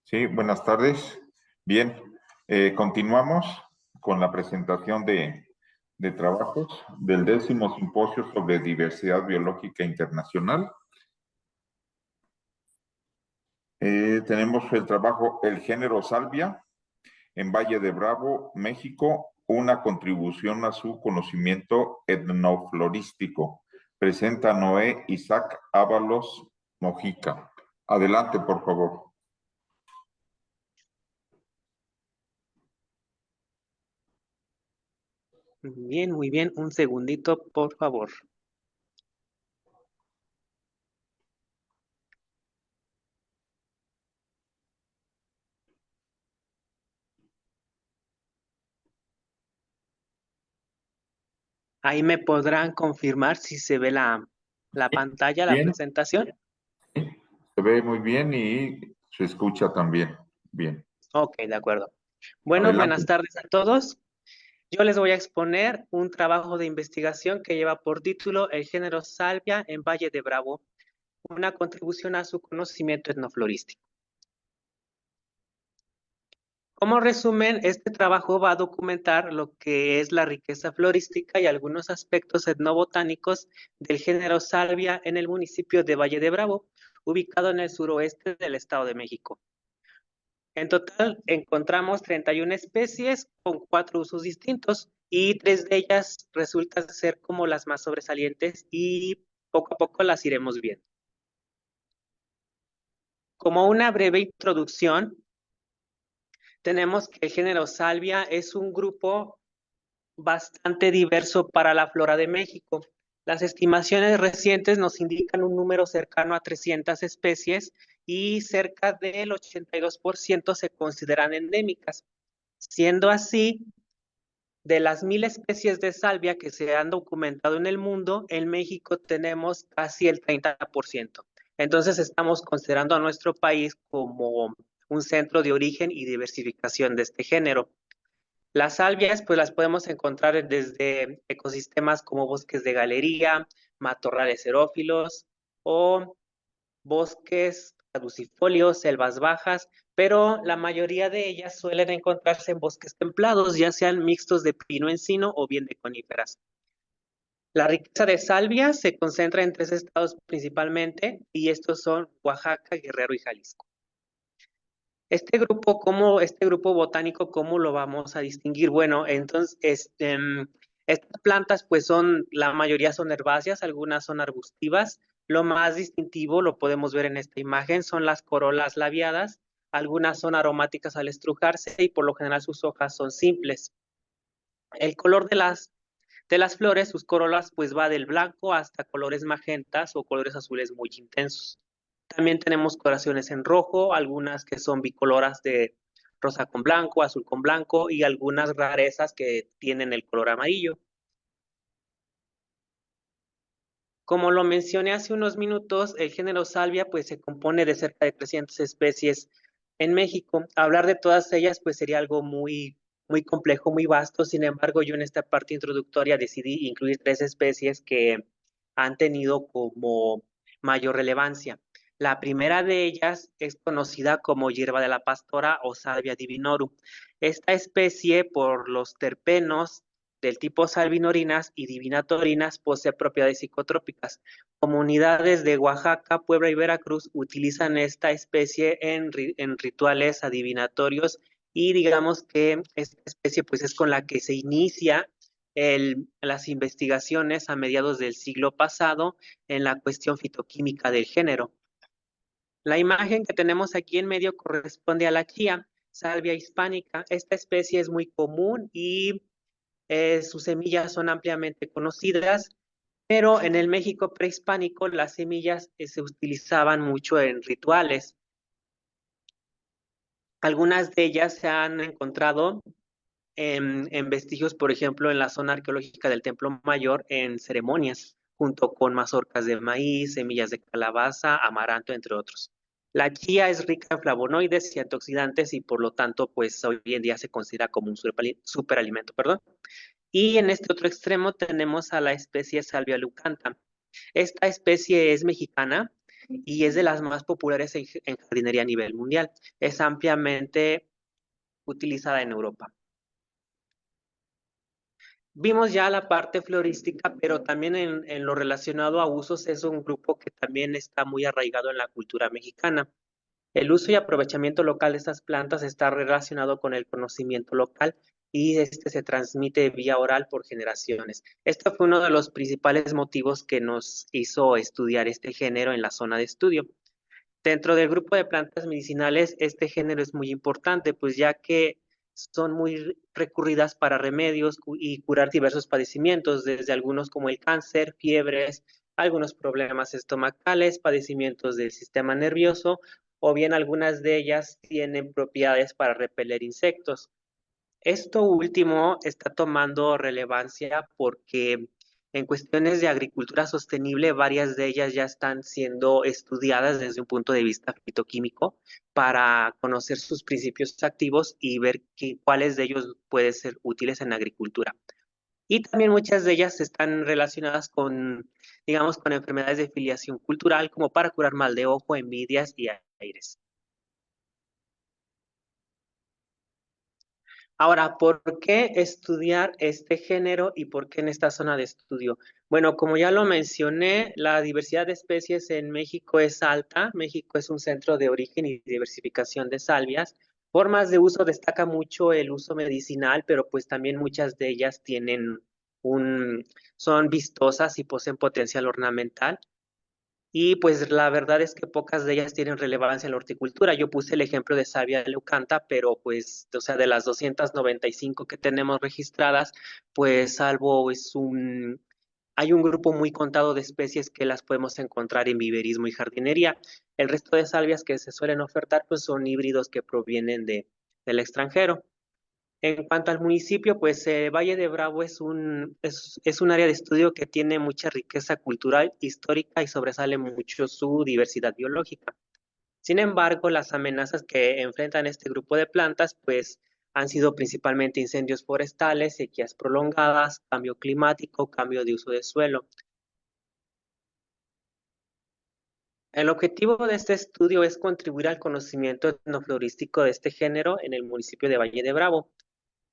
Sí, buenas tardes. Bien, continuamos con la presentación de trabajos del 10º Simposio sobre Diversidad Biológica Internacional. Tenemos el trabajo El género Salvia en Valle de Bravo, México, una contribución a su conocimiento etnoflorístico. Presenta Noé Isaac Ábalos Mojica. Adelante, por favor. Bien, muy bien. Un segundito, por favor. Ahí me podrán confirmar si se ve la pantalla, la Bien, presentación. se ve muy bien y se escucha también bien. Ok, de acuerdo. Bueno, Adelante. buenas tardes a todos. Yo les voy a exponer un trabajo de investigación que lleva por título El género Salvia en Valle de Bravo, una contribución a su conocimiento etnoflorístico. Como resumen, este trabajo va a documentar lo que es la riqueza florística y algunos aspectos etnobotánicos del género Salvia en el municipio de Valle de Bravo, ubicado en el suroeste del Estado de México. En total encontramos 31 especies con 4 usos distintos y 3 de ellas resultan ser como las más sobresalientes y poco a poco las iremos viendo. Como una breve introducción, tenemos que el género Salvia es un grupo bastante diverso para la flora de México. Las estimaciones recientes nos indican un número cercano a 300 especies y cerca del 82% se consideran endémicas. Siendo así, de las 1000 especies de salvia que se han documentado en el mundo, en México tenemos casi el 30%. Entonces estamos considerando a nuestro país como un centro de origen y diversificación de este género. Las salvias, pues las podemos encontrar desde ecosistemas como bosques de galería, matorrales xerófilos o bosques caducifolios, selvas bajas, pero la mayoría de ellas suelen encontrarse en bosques templados, ya sean mixtos de pino-encino o bien de coníferas. La riqueza de salvia se concentra en 3 estados principalmente, y estos son Oaxaca, Guerrero y Jalisco. Este grupo botánico, ¿cómo lo vamos a distinguir? Bueno, entonces, estas plantas, pues la mayoría son herbáceas, algunas son arbustivas. Lo más distintivo, lo podemos ver en esta imagen, son las corolas labiadas. Algunas son aromáticas al estrujarse y por lo general sus hojas son simples. El color de las flores, sus corolas, pues va del blanco hasta colores magentas o colores azules muy intensos. También tenemos coloraciones en rojo, algunas que son bicoloras de rosa con blanco, azul con blanco y algunas rarezas que tienen el color amarillo. Como lo mencioné hace unos minutos, el género Salvia pues se compone de cerca de 300 especies en México. Hablar de todas ellas pues sería algo muy complejo, muy vasto. Sin embargo, yo en esta parte introductoria decidí incluir 3 especies que han tenido como mayor relevancia. La primera de ellas es conocida como hierba de la pastora o Salvia divinorum. Esta especie, por los terpenos del tipo salvinorinas y divinatorinas, posee propiedades psicotrópicas. Comunidades de Oaxaca, Puebla y Veracruz utilizan esta especie en rituales adivinatorios, y digamos que esta especie pues es con la que se inicia las investigaciones a mediados del siglo pasado en la cuestión fitoquímica del género. La imagen que tenemos aquí en medio corresponde a la chía, Salvia hispánica. Esta especie es muy común y sus semillas son ampliamente conocidas, pero en el México prehispánico las semillas se utilizaban mucho en rituales. Algunas de ellas se han encontrado en vestigios, por ejemplo, en la zona arqueológica del Templo Mayor, en ceremonias, junto con mazorcas de maíz, semillas de calabaza, amaranto, entre otros. La chía es rica en flavonoides y antioxidantes y por lo tanto, pues hoy en día se considera como un superalimento, perdón. Y en este otro extremo tenemos a la especie Salvia lucanta. Esta especie es mexicana y es de las más populares en jardinería a nivel mundial. Es ampliamente utilizada en Europa. Vimos ya la parte florística, pero también en lo relacionado a usos es un grupo que también está muy arraigado en la cultura mexicana. El uso y aprovechamiento local de estas plantas está relacionado con el conocimiento local y este se transmite vía oral por generaciones. Este fue uno de los principales motivos que nos hizo estudiar este género en la zona de estudio. Dentro del grupo de plantas medicinales, este género es muy importante, pues ya que son muy recurridas para remedios y curar diversos padecimientos, desde algunos como el cáncer, fiebres, algunos problemas estomacales, padecimientos del sistema nervioso, o bien algunas de ellas tienen propiedades para repeler insectos. Esto último está tomando relevancia porque en cuestiones de agricultura sostenible, varias de ellas ya están siendo estudiadas desde un punto de vista fitoquímico para conocer sus principios activos y ver cuáles de ellos pueden ser útiles en agricultura. Y también muchas de ellas están relacionadas con, digamos, con enfermedades de filiación cultural, como para curar mal de ojo, envidias y aires. Ahora, ¿por qué estudiar este género y por qué en esta zona de estudio? Bueno, como ya lo mencioné, la diversidad de especies en México es alta. México es un centro de origen y diversificación de salvias. Formas de uso destaca mucho el uso medicinal, pero pues también muchas de ellas tienen son vistosas y poseen potencial ornamental. Y pues la verdad es que pocas de ellas tienen relevancia en la horticultura. Yo puse el ejemplo de Salvia leucanta, pero pues, o sea, de las 295 que tenemos registradas, pues salvo hay un grupo muy contado de especies que las podemos encontrar en viverismo y jardinería. El resto de salvias que se suelen ofertar, pues son híbridos que provienen del extranjero. En cuanto al municipio, pues Valle de Bravo es un área de estudio que tiene mucha riqueza cultural, histórica y sobresale mucho su diversidad biológica. Sin embargo, las amenazas que enfrentan este grupo de plantas, pues han sido principalmente incendios forestales, sequías prolongadas, cambio climático, cambio de uso de suelo. El objetivo de este estudio es contribuir al conocimiento etnoflorístico de este género en el municipio de Valle de Bravo.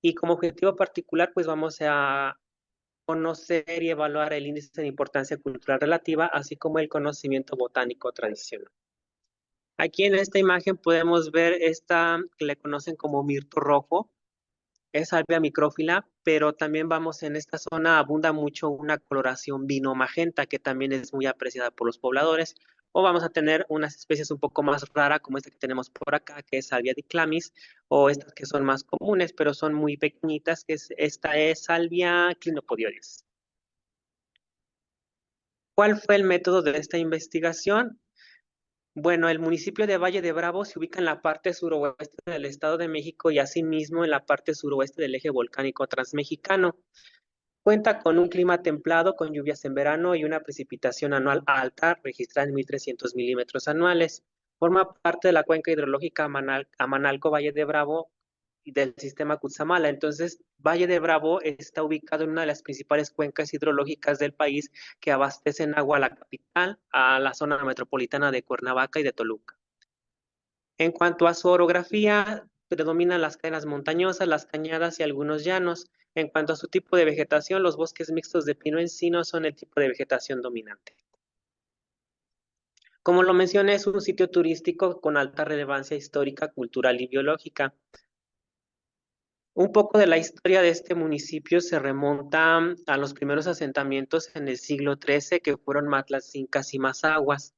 Y como objetivo particular, pues vamos a conocer y evaluar el índice de importancia cultural relativa, así como el conocimiento botánico tradicional. Aquí en esta imagen podemos ver esta que le conocen como mirto rojo, es Salvia micrófila, pero también vamos en esta zona abunda mucho una coloración vino magenta que también es muy apreciada por los pobladores. O vamos a tener unas especies un poco más raras como esta que tenemos por acá, que es Salvia diclamis, o estas que son más comunes, pero son muy pequeñitas, esta es Salvia clinopodioides. ¿Cuál fue el método de esta investigación? Bueno, el municipio de Valle de Bravo se ubica en la parte suroeste del Estado de México y asimismo en la parte suroeste del eje volcánico transmexicano. Cuenta con un clima templado con lluvias en verano y una precipitación anual alta, registrada en 1.300 milímetros anuales. Forma parte de la cuenca hidrológica Amanalco-Valle de Bravo y del sistema Cutzamala. Entonces, Valle de Bravo está ubicado en una de las principales cuencas hidrológicas del país que abastecen agua a la capital, a la zona metropolitana de Cuernavaca y de Toluca. En cuanto a su orografía, predominan las cadenas montañosas, las cañadas y algunos llanos. En cuanto a su tipo de vegetación, los bosques mixtos de pino-encino son el tipo de vegetación dominante. Como lo mencioné, es un sitio turístico con alta relevancia histórica, cultural y biológica. Un poco de la historia de este municipio se remonta a los primeros asentamientos en el siglo XIII, que fueron Matlas, Incas y Mazahuas.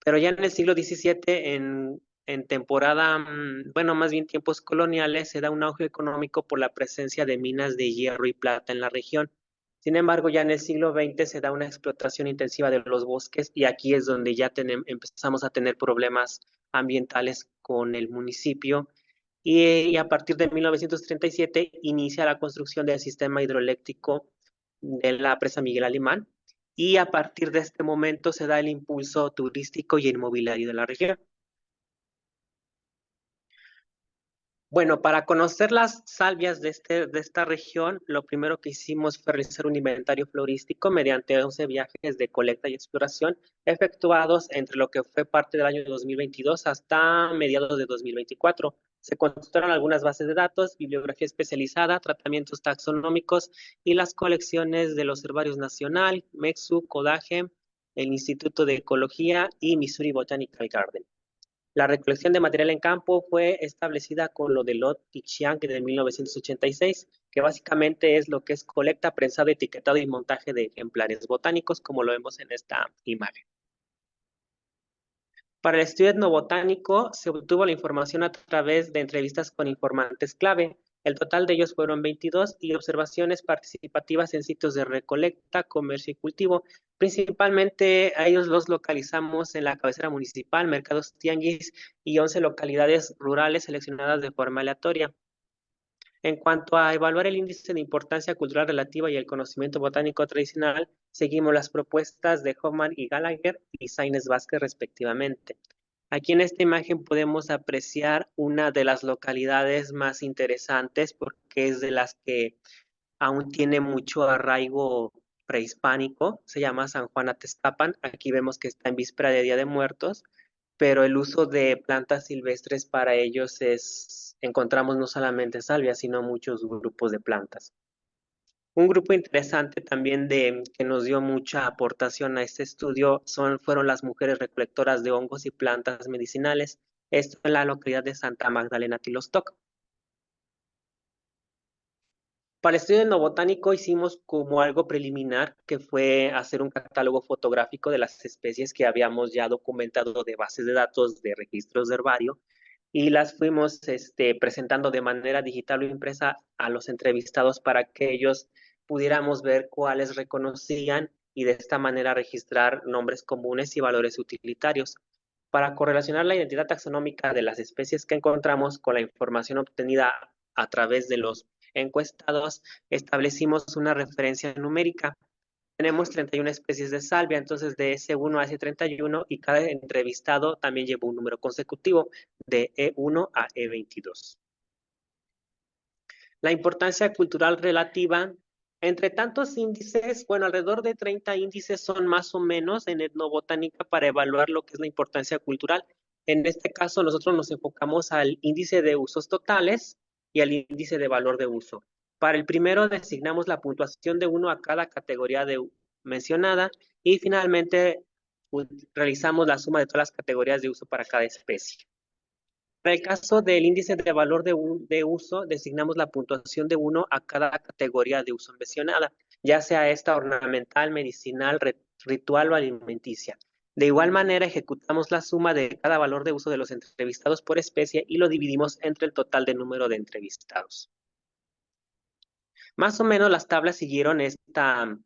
Pero ya en el siglo XVII, en temporada, bueno, más bien tiempos coloniales, se da un auge económico por la presencia de minas de hierro y plata en la región. Sin embargo, ya en el siglo XX se da una explotación intensiva de los bosques y aquí es donde ya empezamos a tener problemas ambientales con el municipio. Y a partir de 1937 inicia la construcción del sistema hidroeléctrico de la presa Miguel Alemán, y a partir de este momento se da el impulso turístico y inmobiliario de la región. Bueno, para conocer las salvias de esta región, lo primero que hicimos fue realizar un inventario florístico mediante 11 viajes de colecta y exploración efectuados entre lo que fue parte del año 2022 hasta mediados de 2024. Se consultaron algunas bases de datos, bibliografía especializada, tratamientos taxonómicos y las colecciones de los herbarios Nacional, MEXU, CODAGE, el Instituto de Ecología y Missouri Botanical Garden. La recolección de material en campo fue establecida con lo de Lot y Chiang de 1986, que básicamente es lo que es colecta, prensado, etiquetado y montaje de ejemplares botánicos, como lo vemos en esta imagen. Para el estudio etnobotánico se obtuvo la información a través de entrevistas con informantes clave. El total de ellos fueron 22 y observaciones participativas en sitios de recolecta, comercio y cultivo. Principalmente a ellos los localizamos en la cabecera municipal, mercados tianguis y 11 localidades rurales seleccionadas de forma aleatoria. En cuanto a evaluar el índice de importancia cultural relativa y el conocimiento botánico tradicional, seguimos las propuestas de Hoffman y Gallagher y Sainz Vázquez respectivamente. Aquí en esta imagen podemos apreciar una de las localidades más interesantes porque es de las que aún tiene mucho arraigo prehispánico, se llama San Juan Atezcapan. Aquí vemos que está en víspera de Día de Muertos, pero el uso de plantas silvestres para ellos encontramos no solamente salvia, sino muchos grupos de plantas. Un grupo interesante también que nos dio mucha aportación a este estudio fueron las mujeres recolectoras de hongos y plantas medicinales, esto en la localidad de Santa Magdalena Tilostoc. Para el estudio etnobotánico hicimos como algo preliminar, que fue hacer un catálogo fotográfico de las especies que habíamos ya documentado de bases de datos de registros de herbario y las fuimos presentando de manera digital o impresa a los entrevistados para que ellos pudiéramos ver cuáles reconocían y de esta manera registrar nombres comunes y valores utilitarios. Para correlacionar la identidad taxonómica de las especies que encontramos con la información obtenida a través de los encuestados, establecimos una referencia numérica. Tenemos 31 especies de salvia, entonces de S1 a S31 y cada entrevistado también llevó un número consecutivo de E1 a E22. La importancia cultural relativa, entre tantos índices, bueno, alrededor de 30 índices son más o menos en etnobotánica para evaluar lo que es la importancia cultural. En este caso, nosotros nos enfocamos al índice de usos totales y al índice de valor de uso. Para el primero designamos la puntuación de 1 a cada categoría mencionada y finalmente realizamos la suma de todas las categorías de uso para cada especie. Para el caso del índice de valor de uso, designamos la puntuación de 1 a cada categoría de uso mencionada, ya sea esta ornamental, medicinal, ritual o alimenticia. De igual manera, ejecutamos la suma de cada valor de uso de los entrevistados por especie y lo dividimos entre el total de número de entrevistados. Más o menos las tablas siguieron esta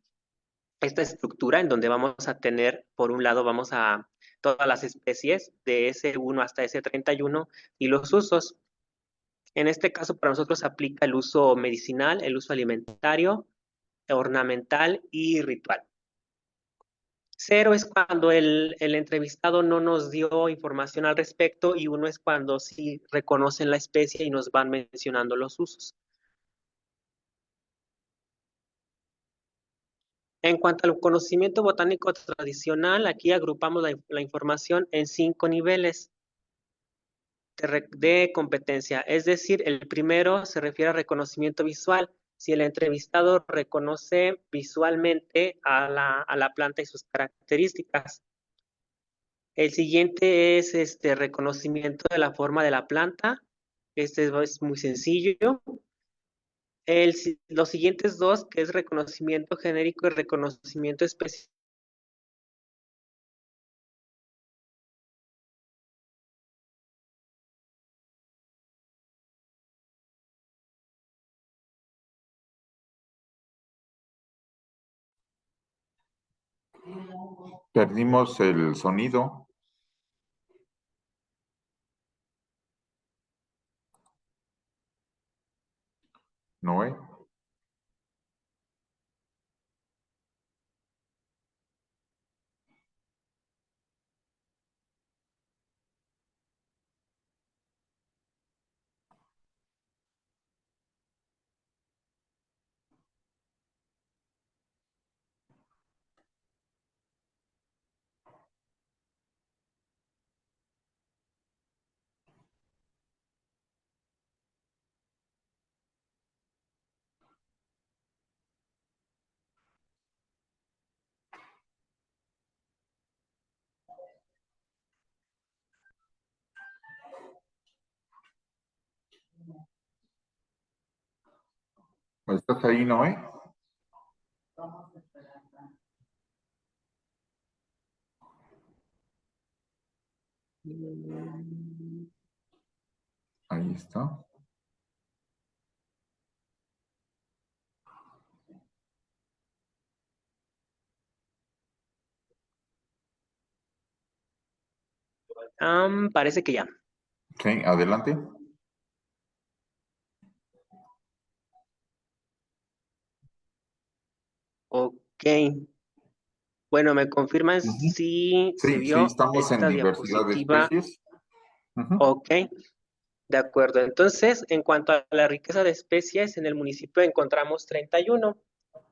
estructura en donde vamos a tener, por un lado, vamos a todas las especies de S1 hasta S31 y los usos. En este caso, para nosotros aplica el uso medicinal, el uso alimentario, ornamental y ritual. 0 es cuando el entrevistado no nos dio información al respecto y 1 es cuando sí reconocen la especie y nos van mencionando los usos. En cuanto al conocimiento botánico tradicional, aquí agrupamos la información en 5 niveles de competencia. Es decir, el primero se refiere a reconocimiento visual. Si el entrevistado reconoce visualmente a la planta y sus características. El siguiente es reconocimiento de la forma de la planta. Este es muy sencillo. Los siguientes dos, que es reconocimiento genérico y reconocimiento específico. Perdimos el sonido. Noé. ¿Estás ahí, Noé? Ahí está. Parece que ya. Sí, adelante. Ok. Bueno, ¿me confirman Ujú. si se Sí, sí, vio estamos en esta diversidad de diapositiva? especies. Ujú. Ok, de acuerdo. Entonces, en cuanto a la riqueza de especies, en el municipio encontramos 31.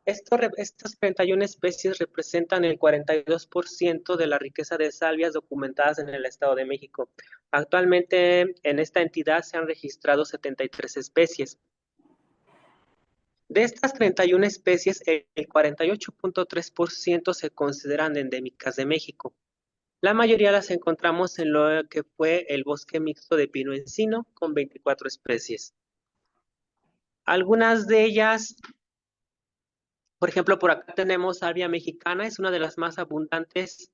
Estas 31 especies representan el 42% de la riqueza de salvias documentadas en el Estado de México. Actualmente en esta entidad se han registrado 73 especies. De estas 31 especies, el 48.3% se consideran endémicas de México. La mayoría las encontramos en lo que fue el bosque mixto de pino-encino, con 24 especies. Algunas de ellas, por ejemplo, por acá tenemos salvia mexicana, es una de las más abundantes,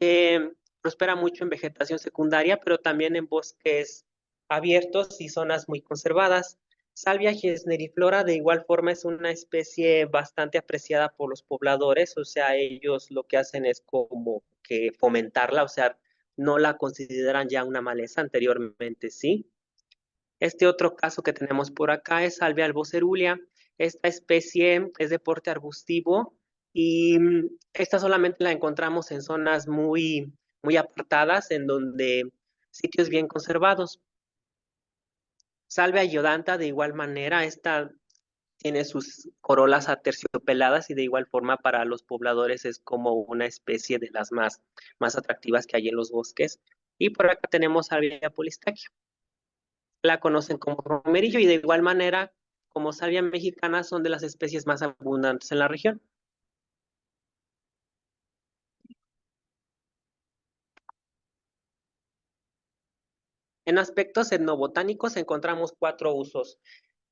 que prospera mucho en vegetación secundaria, pero también en bosques abiertos y zonas muy conservadas. Salvia gesneriflora, de igual forma, es una especie bastante apreciada por los pobladores, o sea, ellos lo que hacen es como que fomentarla, o sea, no la consideran ya una maleza, anteriormente sí. Este otro caso que tenemos por acá es Salvia albocerulia. Esta especie es de porte arbustivo y esta solamente la encontramos en zonas muy apartadas, en donde sitios bien conservados. Salvia iodanta, de igual manera, esta tiene sus corolas aterciopeladas y de igual forma para los pobladores es como una especie de las más atractivas que hay en los bosques. Y por acá tenemos Salvia polistachia. La conocen como romerillo y de igual manera, como salvia mexicana, son de las especies más abundantes en la región. En aspectos etnobotánicos encontramos 4 usos.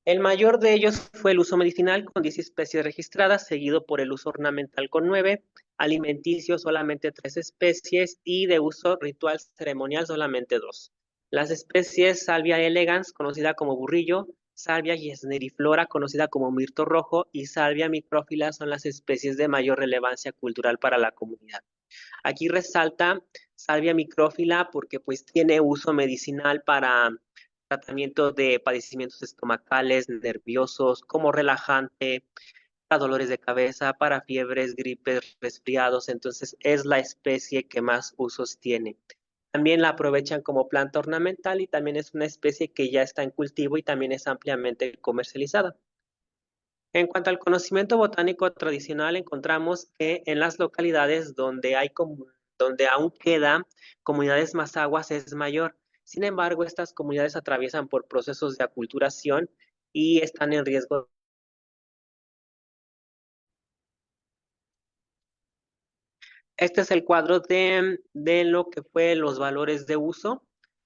El mayor de ellos fue el uso medicinal con 10 especies registradas, seguido por el uso ornamental con 9, alimenticio solamente 3 especies y de uso ritual ceremonial solamente 2. Las especies Salvia elegans, conocida como burrillo, Salvia gesneriflora, conocida como mirto rojo, y Salvia micrófila son las especies de mayor relevancia cultural para la comunidad. Aquí resalta salvia micrófila porque pues tiene uso medicinal para tratamiento de padecimientos estomacales, nerviosos, como relajante, para dolores de cabeza, para fiebres, gripes, resfriados. Entonces es la especie que más usos tiene. También la aprovechan como planta ornamental y también es una especie que ya está en cultivo y también es ampliamente comercializada. En cuanto al conocimiento botánico tradicional, encontramos que en las localidades donde aún quedan comunidades más aguas es mayor. Sin embargo, estas comunidades atraviesan por procesos de aculturación y están en riesgo. Este es el cuadro de lo que fue los valores de uso.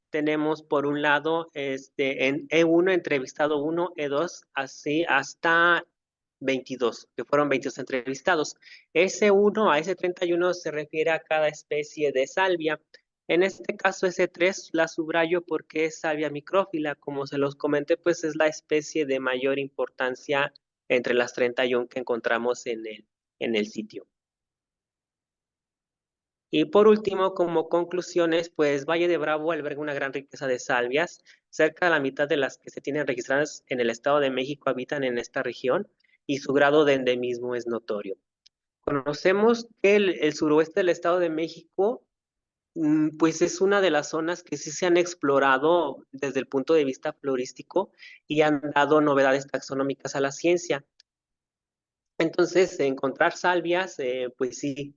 Tenemos por un lado en E1, entrevistado 1, E2, así hasta 22, que fueron 22 entrevistados. S1 a S31 se refiere a cada especie de salvia. En este caso S3 la subrayo porque es salvia micrófila. Como se los comenté, pues es la especie de mayor importancia entre las 31 que encontramos en el sitio. Y por último, como conclusiones, pues Valle de Bravo alberga una gran riqueza de salvias. Cerca de la mitad de las que se tienen registradas en el Estado de México habitan en esta región y su grado de endemismo es notorio. Conocemos que el suroeste del Estado de México, pues es una de las zonas que sí se han explorado desde el punto de vista florístico y han dado novedades taxonómicas a la ciencia. Entonces, encontrar salvias, pues sí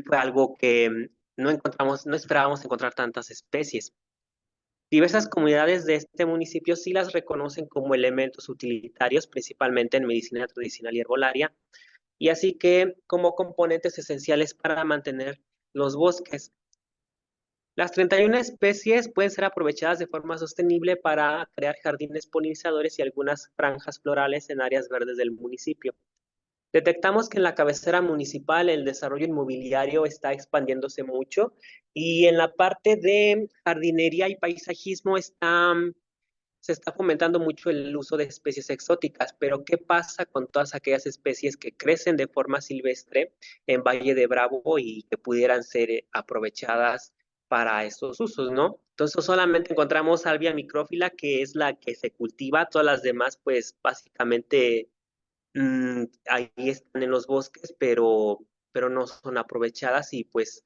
fue algo que no esperábamos encontrar tantas especies. Diversas comunidades de este municipio sí las reconocen como elementos utilitarios, principalmente en medicina tradicional y herbolaria, y así que como componentes esenciales para mantener los bosques. Las 31 especies pueden ser aprovechadas de forma sostenible para crear jardines polinizadores y algunas franjas florales en áreas verdes del municipio. Detectamos que en la cabecera municipal el desarrollo inmobiliario está expandiéndose mucho y en la parte de jardinería y paisajismo se está fomentando mucho el uso de especies exóticas, pero ¿qué pasa con todas aquellas especies que crecen de forma silvestre en Valle de Bravo y que pudieran ser aprovechadas para estos usos, ¿no? Entonces solamente encontramos Salvia micrófila, que es la que se cultiva, todas las demás pues básicamente ahí están en los bosques, pero no son aprovechadas y pues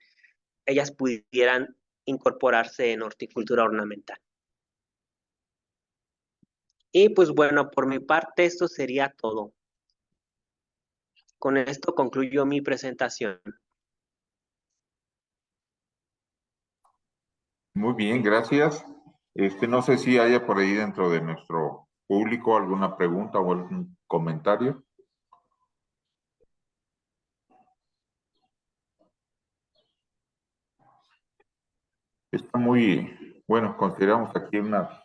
ellas pudieran incorporarse en horticultura ornamental. Y pues bueno, por mi parte esto sería todo. Con esto concluyo mi presentación. Muy bien, gracias. No sé si haya por ahí dentro de nuestro público alguna pregunta o algún comentario. Está muy, bueno, consideramos aquí una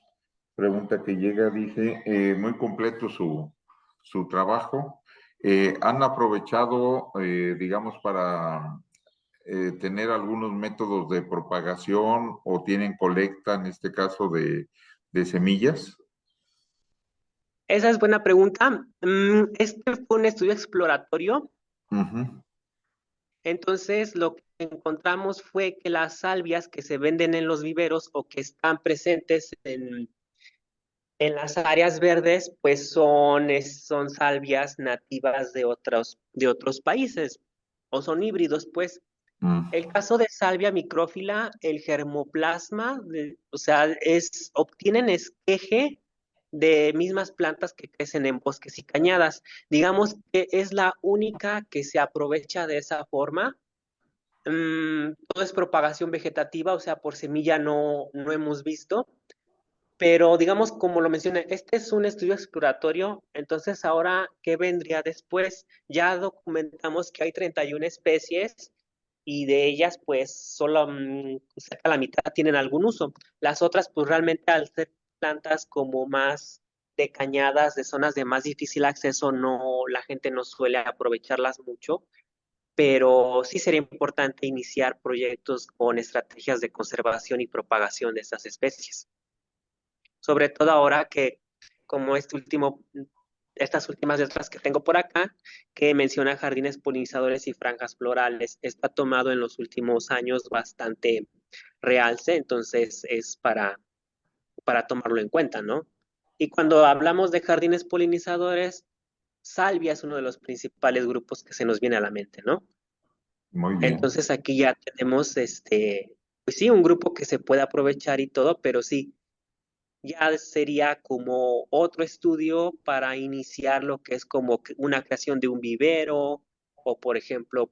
pregunta que llega, dice, muy completo su trabajo. ¿Han aprovechado, digamos, para tener algunos métodos de propagación o tienen colecta, en este caso, de semillas? Esa es buena pregunta. Este fue un estudio exploratorio. Ujú. Entonces, lo que encontramos fue que las salvias que se venden en los viveros o que están presentes en las áreas verdes, pues son salvias nativas de otros países o son híbridos, pues. Mm. El caso de salvia micrófila, el germoplasma, o sea, obtienen esqueje de mismas plantas que crecen en bosques y cañadas. Digamos que es la única que se aprovecha de esa forma. Todo es propagación vegetativa, o sea, por semilla no hemos visto. Pero digamos, como lo mencioné, este es un estudio exploratorio, entonces ahora, ¿qué vendría después? Ya documentamos que hay 31 especies y de ellas, pues, solo cerca de la mitad tienen algún uso. Las otras, pues, realmente al ser plantas como más de cañadas, de zonas de más difícil acceso, la gente no suele aprovecharlas mucho, pero sí sería importante iniciar proyectos con estrategias de conservación y propagación de estas especies. Sobre todo ahora que, como estas últimas letras que tengo por acá, que menciona jardines polinizadores y franjas florales, está tomado en los últimos años bastante realce, entonces es para tomarlo en cuenta, ¿no? Y cuando hablamos de jardines polinizadores, salvia es uno de los principales grupos que se nos viene a la mente, ¿no? Muy bien. Entonces aquí ya tenemos, pues sí, un grupo que se puede aprovechar y todo, pero sí, ya sería como otro estudio para iniciar lo que es como una creación de un vivero o, por ejemplo,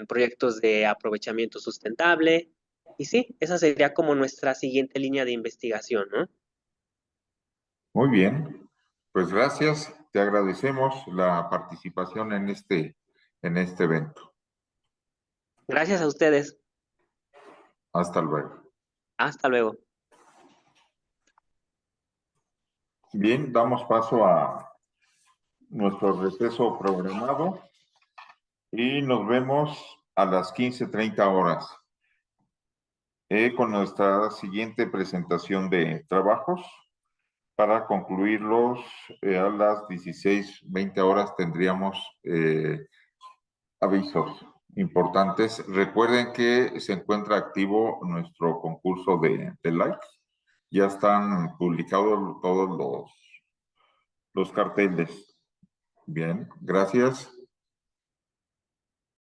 proyectos de aprovechamiento sustentable. Y sí, esa sería como nuestra siguiente línea de investigación, ¿no? Muy bien. Pues gracias. Te agradecemos la participación en este evento. Gracias a ustedes. Hasta luego. Hasta luego. Bien, damos paso a nuestro receso programado y nos vemos a las 15:30 horas con nuestra siguiente presentación de trabajos. Para concluirlos, a las 16:20 horas tendríamos avisos importantes. Recuerden que se encuentra activo nuestro concurso de likes. Ya están publicados todos los carteles. Bien, gracias.